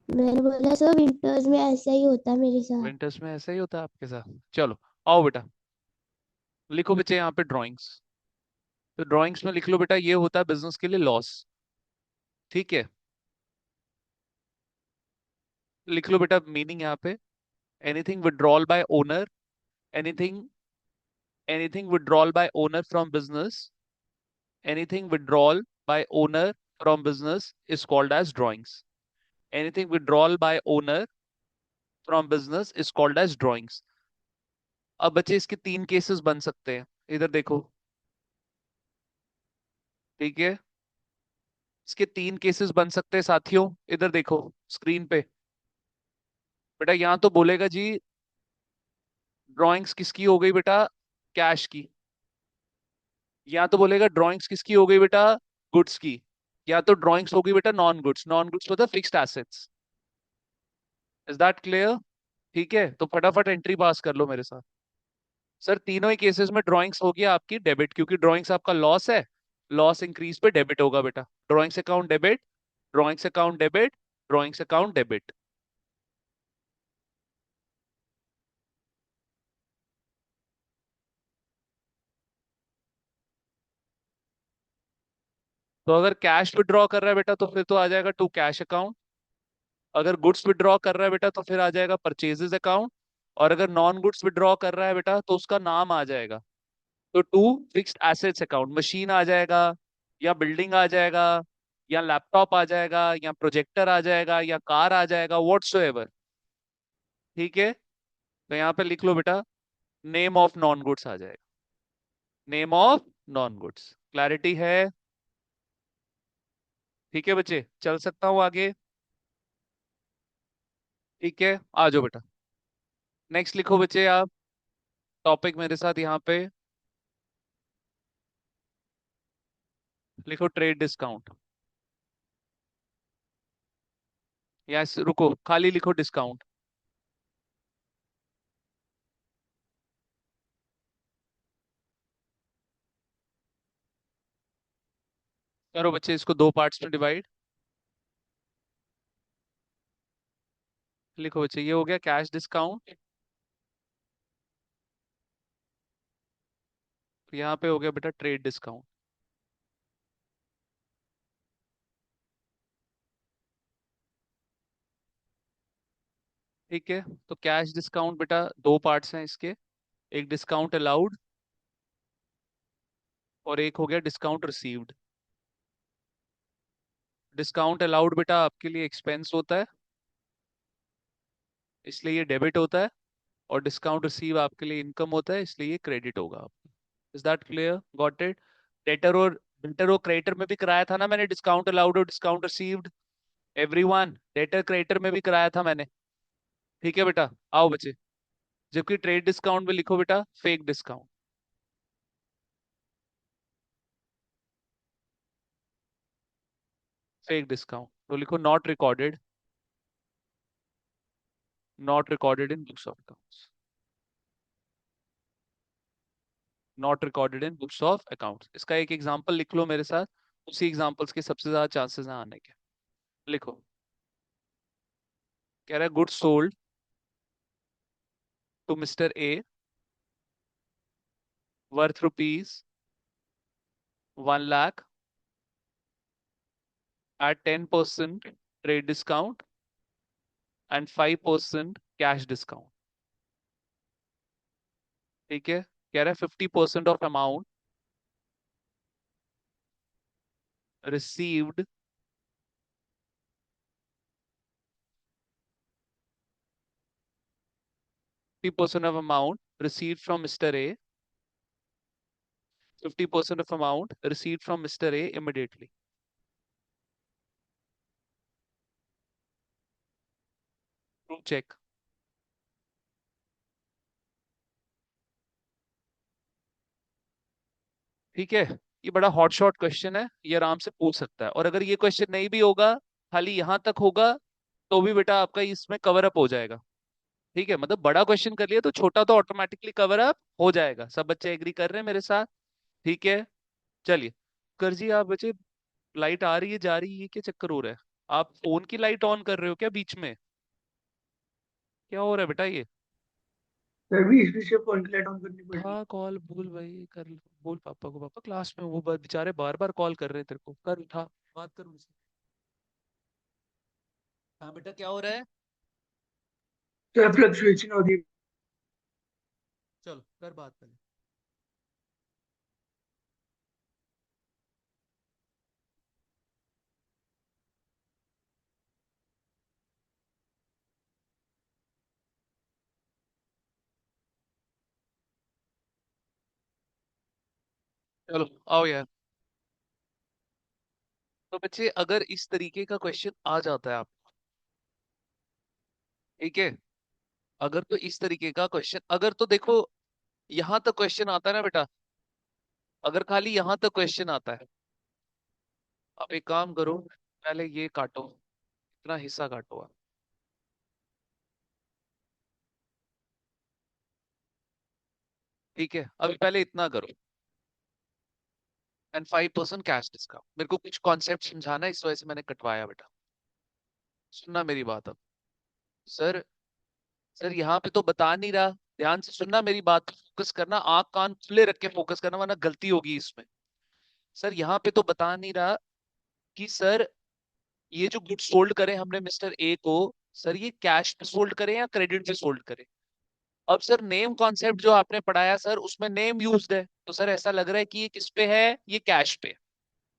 मैंने बोला सर विंटर्स में ऐसा ही होता है मेरे साथ। विंटर्स में ऐसा ही होता है आपके साथ? चलो आओ बेटा, लिखो बच्चे यहाँ पे ड्राइंग्स। तो ड्राइंग्स में लिख लो बेटा, ये होता है बिजनेस के लिए लॉस। ठीक है, लिख लो बेटा मीनिंग यहाँ पे, anything withdrawal by owner, anything anything withdrawal by owner from business, anything withdrawal by owner from business is called as drawings. Anything withdrawal by owner from business is called as drawings. अब बच्चे इसके तीन cases बन सकते हैं, इधर देखो। ठीक है, इसके तीन केसेस बन सकते हैं साथियों, इधर देखो स्क्रीन पे। बेटा यहाँ तो बोलेगा जी ड्राइंग्स किसकी हो गई बेटा, कैश की। या तो बोलेगा ड्राइंग्स किसकी हो गई बेटा, गुड्स की। या तो ड्राइंग्स हो गई बेटा नॉन गुड्स, नॉन गुड्स मतलब fixed assets. Is that clear? ठीक है, तो फटाफट एंट्री पास कर लो मेरे साथ। सर तीनों ही केसेस में ड्राइंग्स हो गया आपकी डेबिट, क्योंकि ड्राइंग्स आपका लॉस है, लॉस इंक्रीज पे डेबिट होगा बेटा। Drawings account debit, drawings account debit, drawings account debit. तो अगर कैश विड्रॉ कर रहा है बेटा तो फिर तो आ जाएगा टू कैश अकाउंट। अगर गुड्स विड्रॉ कर रहा है बेटा तो फिर आ जाएगा परचेजेस अकाउंट। और अगर नॉन गुड्स विड्रॉ कर रहा है बेटा तो उसका नाम आ जाएगा, तो to fixed assets account. Machine आ जाएगा, या बिल्डिंग आ जाएगा, या लैपटॉप आ जाएगा, या प्रोजेक्टर आ जाएगा, या कार आ जाएगा, व्हाट्सोएवर। ठीक है, तो यहाँ पे लिख लो बेटा नेम ऑफ नॉन गुड्स आ जाएगा, name of non goods. Clarity है? ठीक है बच्चे, चल सकता हूँ आगे? ठीक है, आ जाओ बेटा। नेक्स्ट लिखो बच्चे आप टॉपिक मेरे साथ यहाँ पे, लिखो ट्रेड डिस्काउंट। या रुको, खाली लिखो डिस्काउंट। करो बच्चे इसको दो पार्ट्स में डिवाइड। लिखो बच्चे, ये हो गया कैश डिस्काउंट, यहाँ पे हो गया बेटा ट्रेड डिस्काउंट। ठीक है, तो कैश डिस्काउंट बेटा दो पार्ट्स हैं इसके, एक डिस्काउंट अलाउड और एक हो गया डिस्काउंट रिसीव्ड। डिस्काउंट अलाउड बेटा आपके लिए एक्सपेंस होता है, इसलिए ये डेबिट होता है। और डिस्काउंट रिसीव आपके लिए इनकम होता है, इसलिए ये क्रेडिट होगा आपका। Is that clear? Got it? Debtor और क्रेडिटर में भी कराया था ना मैंने, डिस्काउंट अलाउड और discount received. Everyone, debtor creditor में भी कराया था मैंने। ठीक है बेटा, आओ बच्चे। जबकि ट्रेड डिस्काउंट में लिखो बेटा फेक डिस्काउंट। फेक डिस्काउंट तो लिखो not recorded, not recorded in books of accounts, not recorded in books of accounts. इसका एक एग्जांपल लिख लो मेरे साथ, उसी एग्जांपल्स के सबसे ज्यादा चांसेस हैं आने के। लिखो, कह रहा है goods sold to mister A worth rupees 1 lakh at 10% trade discount and 5% cash discount. ठीक है, कह रहा है 50% of amount received, 50% of amount received from Mr. A, 50% of amount received from Mr. A immediately. Proof check. ठीक है, ये बड़ा hot shot question है, ये आराम से पूछ सकता है। और अगर ये क्वेश्चन नहीं भी होगा, खाली यहां तक होगा, तो भी बेटा आपका इसमें कवर अप हो जाएगा। ठीक है, मतलब बड़ा क्वेश्चन कर लिया तो छोटा तो ऑटोमेटिकली कवर अप हो जाएगा। सब बच्चे एग्री कर रहे हैं मेरे साथ? ठीक है, चलिए। कर जी आप बच्चे, लाइट आ रही है जा रही है, ये क्या चक्कर हो रहा है? आप फोन की लाइट ऑन कर रहे हो क्या बीच में? क्या हो रहा है बेटा ये? सर भी इसमें से फोन के लाइट ऑन करनी पड़ेगी। हाँ कॉल बोल भाई कर, बोल पापा को, पापा क्लास में वो बेचारे बार बार कॉल कर रहे हैं तेरे को, कर उठा बात कर उनसे। हाँ बेटा क्या हो रहा है? सर फ्लक्चुएशन हो रही है। चलो कर बात पहले। चलो आओ यार। तो बच्चे अगर इस तरीके का क्वेश्चन आ जाता है आप, ठीक है, अगर तो इस तरीके का क्वेश्चन, अगर तो देखो यहां तक क्वेश्चन आता है ना बेटा, अगर खाली यहां तक क्वेश्चन आता है, आप एक काम करो, पहले ये काटो, इतना हिस्सा काटो आप, ठीक है, अभी पहले इतना करो, एंड 5% कैश डिस्काउंट, मेरे को कुछ कॉन्सेप्ट समझाना है, इस वजह से मैंने कटवाया बेटा। सुनना मेरी बात अब। सर, सर यहाँ पे तो बता नहीं रहा, ध्यान से सुनना मेरी बात पे फोकस करना, आंख कान खुले रख के फोकस करना, वरना गलती होगी इसमें। सर यहाँ पे तो बता नहीं रहा कि सर ये जो गुड्स सोल्ड करे हमने मिस्टर ए को, सर ये कैश पे सोल्ड करें या क्रेडिट पे सोल्ड करें। अब सर नेम कॉन्सेप्ट जो आपने पढ़ाया सर, उसमें नेम यूज्ड है, तो सर ऐसा लग रहा है कि ये किस पे है, ये कैश पे,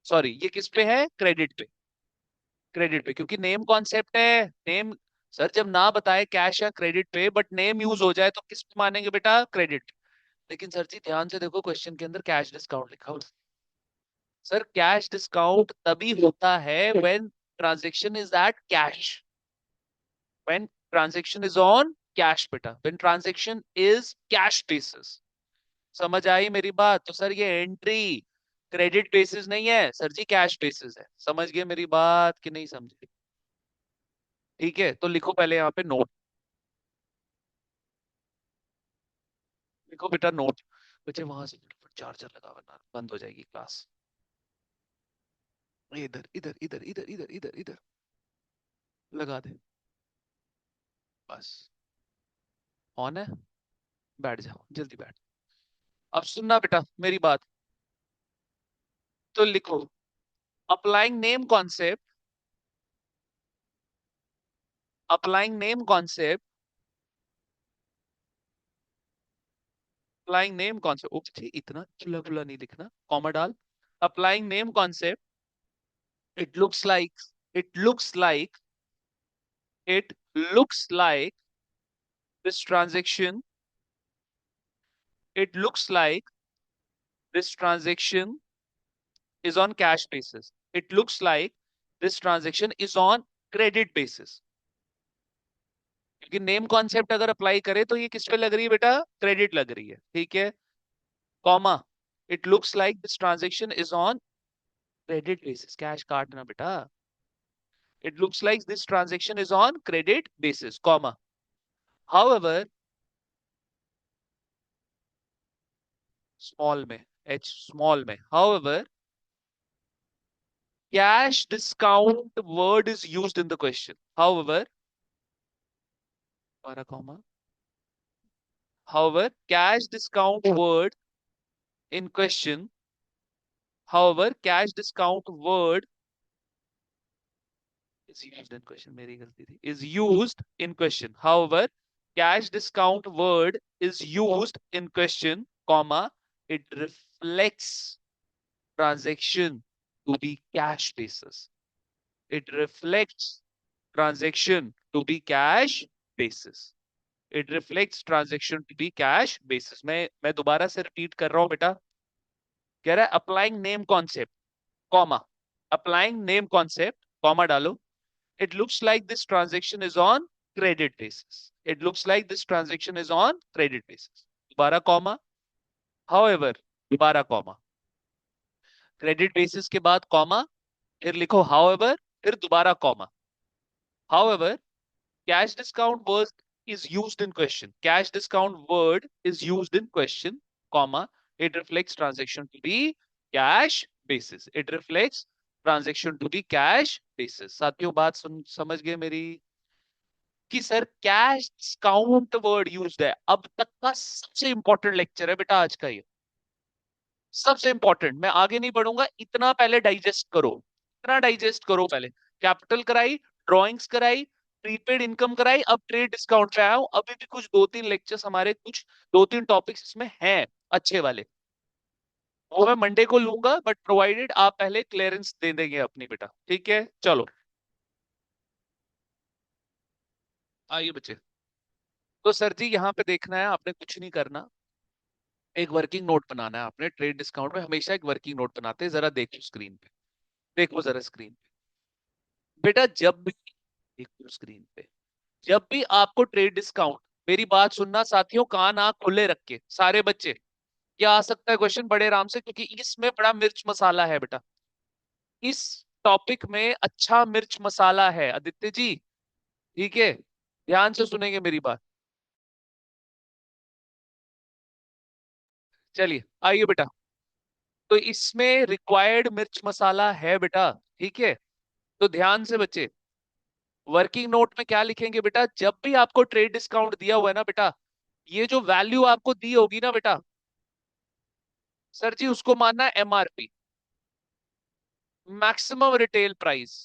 सॉरी ये किस पे है, क्रेडिट पे, क्रेडिट पे, क्योंकि नेम कॉन्सेप्ट है, नेम। सर जब ना बताए कैश या क्रेडिट पे, बट नेम यूज हो जाए तो किस पे मानेंगे बेटा, क्रेडिट। लेकिन सर जी ध्यान से देखो क्वेश्चन के अंदर कैश डिस्काउंट लिखा हुआ है। सर कैश डिस्काउंट तभी होता है when transaction is at cash, when transaction is on cash बेटा, when transaction is cash basis. समझ आई मेरी बात? तो सर ये एंट्री क्रेडिट बेसिस नहीं है सर जी, कैश बेसिस है। समझ गए मेरी बात कि नहीं समझे? ठीक है, तो लिखो पहले यहाँ पे नोट, लिखो बेटा नोट। बच्चे वहां से फटाफट चार्जर लगा वरना बंद हो जाएगी क्लास। इधर इधर इधर इधर इधर इधर इधर लगा दे, बस ऑन है, बैठ जाओ जल्दी बैठ। अब सुनना बेटा मेरी बात, तो लिखो applying name concept, applying name concept, applying name concept, okay इतना चुला बुला नहीं लिखना, कॉमा डाल। Applying name concept, it looks like, it looks like, it looks like this transaction, it looks like this transaction is on cash basis, it looks like this transaction is on credit basis, क्योंकि name concept अगर apply करे तो ये किस पे लग रही है बेटा, क्रेडिट लग रही है, ठीक है, comma, it looks like this transaction is on credit basis, cash काटना बेटा, it looks like this transaction is on credit basis, comma, however, small में, एच स्मॉल में, however cash discount word is used in the question, however, para comma, however cash discount word in question, however cash discount word is used in question, मेरी गलती थी, is used in question, however cash discount word is used in question, comma, it reflects transaction to be cash basis, it reflects transaction to be cash basis, it reflects transaction to be cash basis. मैं दोबारा से repeat कर रहा हूं बेटा, कह रहा है applying name concept, comma, applying name concept, comma डालो, it looks like this transaction is on credit basis, it looks like this transaction is on credit basis, दोबारा कॉमा, हाउएवर, दोबारा कॉमा, क्रेडिट बेसिस के बाद comma, फिर लिखो however, फिर दोबारा comma, however cash discount word is used in question, cash discount word is used in question, comma, it reflects transaction to be cash basis, it reflects transaction to be cash basis। साथियों बात समझ गए मेरी? कि sir cash discount word used है। अब तक का सबसे इंपॉर्टेंट लेक्चर है बेटा आज का ये, सबसे इंपॉर्टेंट। मैं आगे नहीं बढ़ूंगा, इतना पहले डाइजेस्ट करो, इतना डाइजेस्ट करो पहले। कैपिटल कराई, ड्रॉइंग्स कराई, प्रीपेड इनकम कराई, अब ट्रेड डिस्काउंट पे आया हूं। अभी भी कुछ दो तीन लेक्चर्स हमारे, कुछ दो तीन टॉपिक्स इसमें हैं अच्छे वाले, वो मैं मंडे को लूंगा, बट प्रोवाइडेड आप पहले क्लियरेंस दे देंगे अपनी बेटा, ठीक है। चलो आइए बच्चे। तो सर जी यहाँ पे देखना है, आपने कुछ नहीं करना, एक वर्किंग नोट बनाना है आपने। ट्रेड डिस्काउंट में हमेशा एक वर्किंग नोट बनाते हैं, जरा देखो स्क्रीन पे, देखो जरा स्क्रीन पे बेटा। जब भी देखो स्क्रीन पे, जब भी आपको ट्रेड डिस्काउंट, मेरी बात सुनना साथियों, कान आंख खुले रख के सारे बच्चे। क्या आ सकता है क्वेश्चन बड़े आराम से, क्योंकि इसमें बड़ा मिर्च मसाला है बेटा, इस टॉपिक में अच्छा मिर्च मसाला है आदित्य जी, ठीक है। ध्यान से सुनेंगे मेरी बात। चलिए आइए बेटा, तो इसमें रिक्वायर्ड मिर्च मसाला है बेटा, ठीक है। तो ध्यान से बच्चे, वर्किंग नोट में क्या लिखेंगे बेटा, जब भी आपको ट्रेड डिस्काउंट दिया हुआ है ना बेटा, ये जो वैल्यू आपको दी होगी ना बेटा, सर जी उसको मानना है MRP, maximum retail price.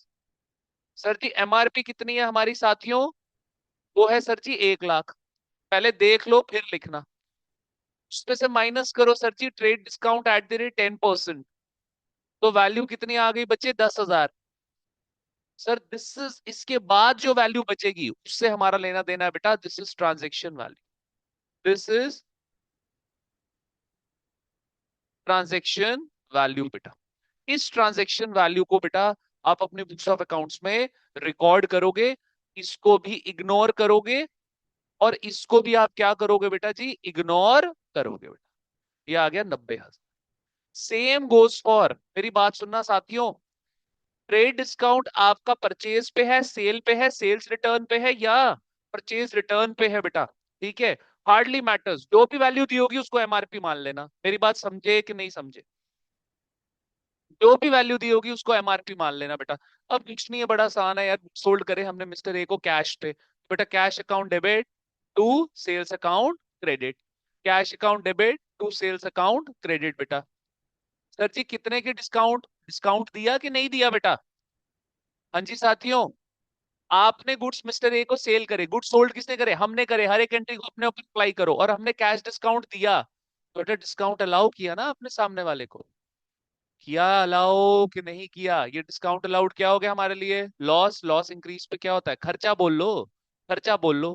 Sir जी एमआरपी कितनी है हमारी साथियों, वो है सर जी 1 लाख। पहले देख लो फिर लिखना, उसमें से माइनस करो sir ji trade discount at the rate 10%, तो वैल्यू कितनी आ गई बच्चे, 10,000। सर दिस इज, इसके बाद जो वैल्यू बचेगी उससे हमारा लेना देना है बेटा, this is transaction value, this is transaction value बेटा। इस ट्रांजेक्शन वैल्यू को बेटा आप अपने बुक्स ऑफ अकाउंट्स में रिकॉर्ड करोगे, इसको भी इग्नोर करोगे, और इसको भी आप क्या करोगे बेटा जी, इग्नोर करोगे बेटा। ये आ गया 90,000। सेम गोज फॉर, मेरी बात सुनना साथियों, ट्रेड डिस्काउंट आपका परचेज पे है, सेल पे है, सेल्स रिटर्न पे है, या परचेज रिटर्न पे है बेटा, ठीक है। हार्डली मैटर्स, जो भी वैल्यू दी होगी उसको एमआरपी मान लेना। मेरी बात समझे कि नहीं समझे, जो भी वैल्यू दी होगी उसको एमआरपी मान लेना बेटा। अब कुछ नहीं है, बड़ा आसान है यार। सोल्ड करे हमने मिस्टर ए को कैश पे, बेटा cash account debit to sales account credit, cash account debit to sales account credit बेटा। सर जी कितने के डिस्काउंट, डिस्काउंट दिया कि नहीं दिया बेटा। हाँ जी साथियों, आपने गुड्स मिस्टर ए को सेल करे, गुड्स सोल्ड किसने करे, हमने करे, हर एक एंट्री को अपने ऊपर अप्लाई करो, और हमने कैश डिस्काउंट दिया, तो बेटा डिस्काउंट अलाउ किया ना आपने सामने वाले को, किया अलाउ कि नहीं किया। ये डिस्काउंट अलाउड क्या हो गया हमारे लिए, लॉस, लॉस इंक्रीज पे क्या होता है, खर्चा बोल लो, खर्चा बोल लो,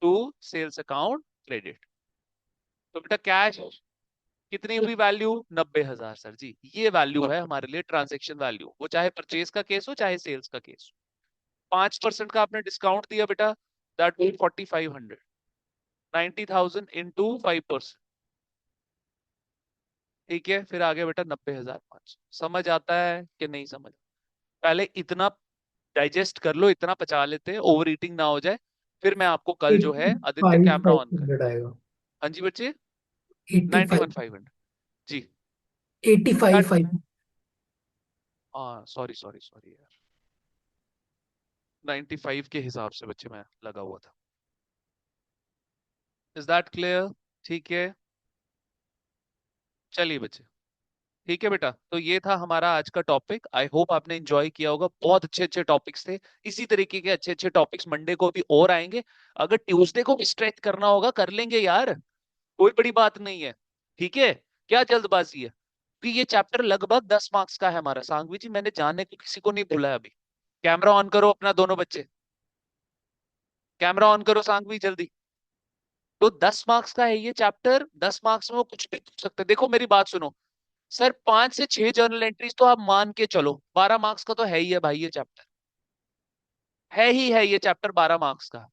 टू सेल्स अकाउंट क्रेडिट। तो बेटा कैश कितनी हुई वैल्यू, 90,000 सर जी, ये वैल्यू है हमारे लिए ट्रांजेक्शन वैल्यू, वो चाहे परचेज का केस हो चाहे सेल्स का केस हो। 5% का आपने डिस्काउंट दिया बेटा, दैट विल 4,500, 90,000 इंटू 5%, ठीक है। फिर आगे बेटा 90,500। समझ आता है कि नहीं समझ, पहले इतना डाइजेस्ट कर लो, इतना पचा लेते हैं, ओवर ईटिंग ना हो जाए। फिर मैं आपको कल जो है, आदित्य कैमरा ऑन कर। 85,500 आएगा। हाँ जी बच्चे, 85, 91,500 जी। 85, 5। हाँ सॉरी सॉरी सॉरी यार, 95 के हिसाब से बच्चे मैं लगा हुआ था। इज दैट क्लियर, ठीक है। चलिए बच्चे, ठीक है बेटा, तो ये था हमारा आज का टॉपिक। आई होप आपने एंजॉय किया होगा, बहुत अच्छे अच्छे टॉपिक्स थे। इसी तरीके के अच्छे अच्छे टॉपिक्स मंडे को भी और आएंगे। अगर ट्यूसडे को भी स्ट्रेच करना होगा कर लेंगे यार, कोई बड़ी बात नहीं है, ठीक है। क्या जल्दबाजी है, कि ये चैप्टर लगभग 10 मार्क्स का है हमारा। सांघवी जी मैंने जानने को किसी को नहीं बोला है अभी। कैमरा ऑन करो अपना दोनों बच्चे, कैमरा ऑन करो सांघवी जल्दी। तो 10 मार्क्स का है ये चैप्टर, 10 मार्क्स में वो कुछ भी पूछ सकते हैं। देखो मेरी बात सुनो सर, 5 से 6 जर्नल एंट्रीज तो आप मान के चलो, 12 मार्क्स का तो है ही है भाई ये चैप्टर, है ही है ये चैप्टर 12 मार्क्स का।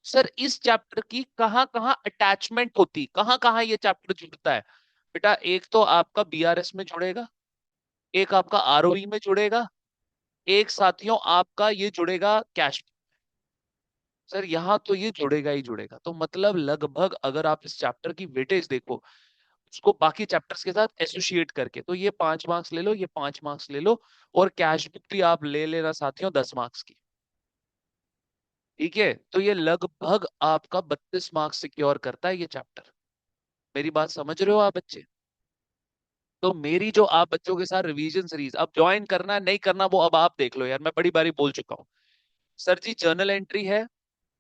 सर इस चैप्टर की कहाँ कहाँ अटैचमेंट होती, कहाँ कहाँ ये चैप्टर जुड़ता है बेटा, एक तो आपका बीआरएस में जुड़ेगा, एक आपका आरओई में जुड़ेगा, एक साथियों आपका ये जुड़ेगा कैश। सर यहाँ तो ये जुड़ेगा ही जुड़ेगा, तो मतलब लगभग अगर आप इस चैप्टर की वेटेज देखो, उसको बाकी चैप्टर्स के साथ एसोसिएट करके, तो ये 5 मार्क्स ले लो, ये 5 मार्क्स ले लो, और कैश बुक भी आप ले लेना साथियों 10 मार्क्स की, ठीक है, तो ये लगभग आपका 32 मार्क्स सिक्योर करता है ये चैप्टर। मेरी बात समझ रहे हो आप बच्चे? तो मेरी जो आप बच्चों के साथ रिवीजन सीरीज अब ज्वाइन करना है नहीं करना वो अब आप देख लो यार, मैं बड़ी बारी बोल चुका हूँ। सर जी जर्नल एंट्री है,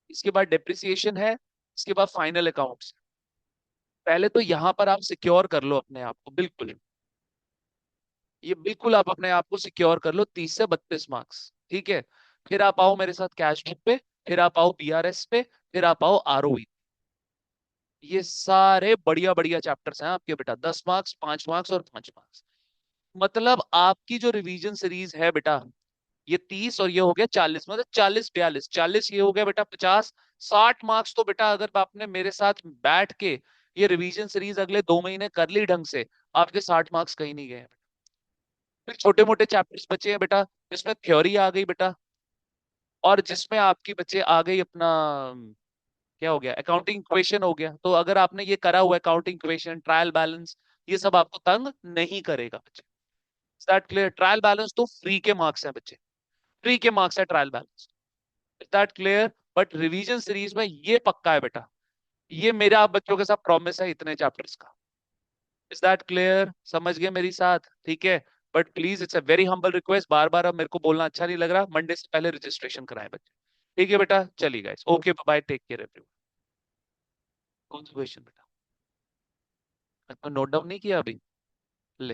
इसके बाद डेप्रिसिएशन है, इसके बाद फाइनल अकाउंट्स। पहले तो यहां पर आप सिक्योर कर लो अपने आप को, बिल्कुल ये बिल्कुल आप अपने आप को सिक्योर कर लो 30 से 32 मार्क्स, ठीक है। फिर आप आओ मेरे साथ कैश बुक पे, फिर आप आओ बीआरएस पे, फिर आप आओ आरओई। ये सारे बढ़िया बढ़िया चैप्टर्स हैं आपके बेटा, 10 मार्क्स, 5 मार्क्स और 5 मार्क्स। मतलब आपकी जो रिवीजन सीरीज है बेटा, ये 30 और ये हो गया 40, मतलब 40 42, 40 ये हो गया बेटा 50, 60 मार्क्स तो बेटा अगर आपने मेरे साथ बैठ के ये रिवीजन सीरीज अगले 2 महीने कर ली ढंग से, आपके 60 मार्क्स कहीं नहीं गए। फिर छोटे मोटे चैप्टर्स बचे हैं बेटा, जिसमें थ्योरी आ गई बेटा, और जिसमें आपकी बच्चे आ गई अपना क्या हो गया, अकाउंटिंग इक्वेशन हो गया। तो अगर आपने ये करा हुआ अकाउंटिंग इक्वेशन, ट्रायल बैलेंस, ये सब आपको तंग नहीं करेगा बच्चे। That clear? ट्रायल बैलेंस तो फ्री के मार्क्स हैं बच्चे, फ्री के मार्क्स है trial balance. That clear? But revision series में ये पक्का है बेटा, ये मेरा आप बच्चों के साथ प्रॉमिस है इतने चैप्टर्स का। Is that clear? समझ गए मेरी साथ? ठीक है। But please it's a very humble request, बार बार अब मेरे को बोलना अच्छा नहीं लग रहा, मंडे से पहले रजिस्ट्रेशन कराएं बच्चे। ठीक है बेटा, चलिए guys, okay bye, take care everyone. कौन सा क्वेश्चन बेटा? नोट डाउन नहीं किया अभी? ले